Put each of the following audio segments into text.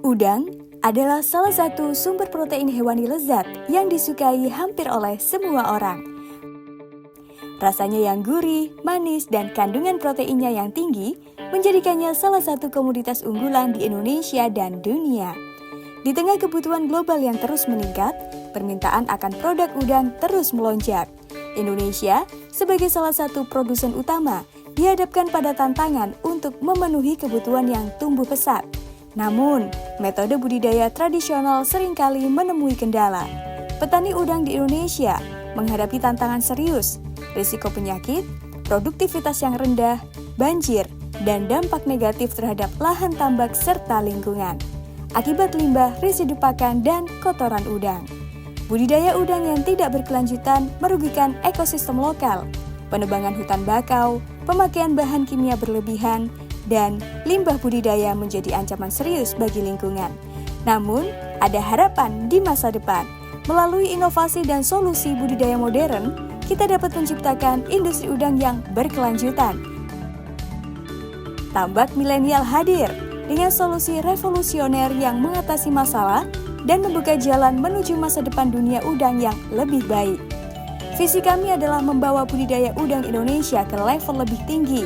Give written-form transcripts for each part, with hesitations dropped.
Udang adalah salah satu sumber protein hewani lezat yang disukai hampir oleh semua orang. Rasanya yang gurih, manis, dan kandungan proteinnya yang tinggi menjadikannya salah satu komoditas unggulan di Indonesia dan dunia. Di tengah kebutuhan global yang terus meningkat, permintaan akan produk udang terus melonjak. Indonesia, sebagai salah satu produsen utama, dihadapkan pada tantangan untuk memenuhi kebutuhan yang tumbuh pesat. Namun, metode budidaya tradisional seringkali menemui kendala. Petani udang di Indonesia menghadapi tantangan serius, risiko penyakit, produktivitas yang rendah, banjir, dan dampak negatif terhadap lahan tambak serta lingkungan, akibat limbah, residu pakan, dan kotoran udang. Budidaya udang yang tidak berkelanjutan merugikan ekosistem lokal, penebangan hutan bakau, pemakaian bahan kimia berlebihan, dan limbah budidaya menjadi ancaman serius bagi lingkungan. Namun, ada harapan di masa depan. Melalui inovasi dan solusi budidaya modern, kita dapat menciptakan industri udang yang berkelanjutan. Tambak milenial hadir dengan solusi revolusioner yang mengatasi masalah dan membuka jalan menuju masa depan dunia udang yang lebih baik. Visi kami adalah membawa budidaya udang Indonesia ke level lebih tinggi.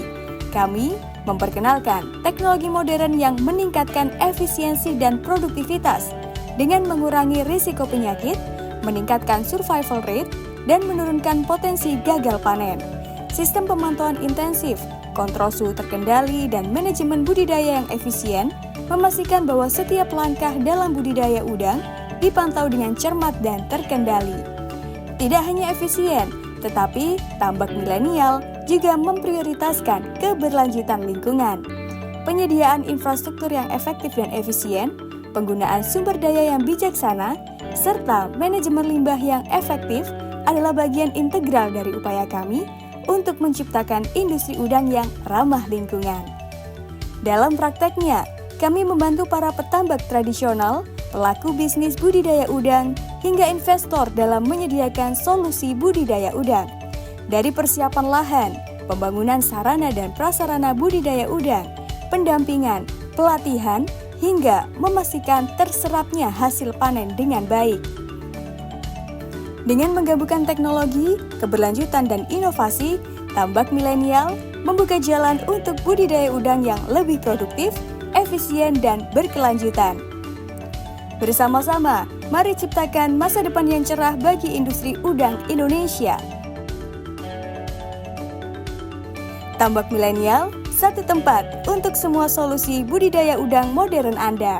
Kami memperkenalkan teknologi modern yang meningkatkan efisiensi dan produktivitas dengan mengurangi risiko penyakit, meningkatkan survival rate, dan menurunkan potensi gagal panen. Sistem pemantauan intensif, kontrol suhu terkendali, dan manajemen budidaya yang efisien memastikan bahwa setiap langkah dalam budidaya udang dipantau dengan cermat dan terkendali. Tidak hanya efisien, tetapi tambak milenial juga memprioritaskan keberlanjutan lingkungan. Penyediaan infrastruktur yang efektif dan efisien, penggunaan sumber daya yang bijaksana, serta manajemen limbah yang efektif adalah bagian integral dari upaya kami untuk menciptakan industri udang yang ramah lingkungan. Dalam prakteknya, kami membantu para petambak tradisional, pelaku bisnis budidaya udang, hingga investor dalam menyediakan solusi budidaya udang. Dari persiapan lahan, pembangunan sarana dan prasarana budidaya udang, pendampingan, pelatihan, hingga memastikan terserapnya hasil panen dengan baik. Dengan menggabungkan teknologi, keberlanjutan, dan inovasi, tambak milenial membuka jalan untuk budidaya udang yang lebih produktif, efisien, dan berkelanjutan. Bersama-sama, mari ciptakan masa depan yang cerah bagi industri udang Indonesia. Tambak milenial, satu tempat untuk semua solusi budidaya udang modern Anda.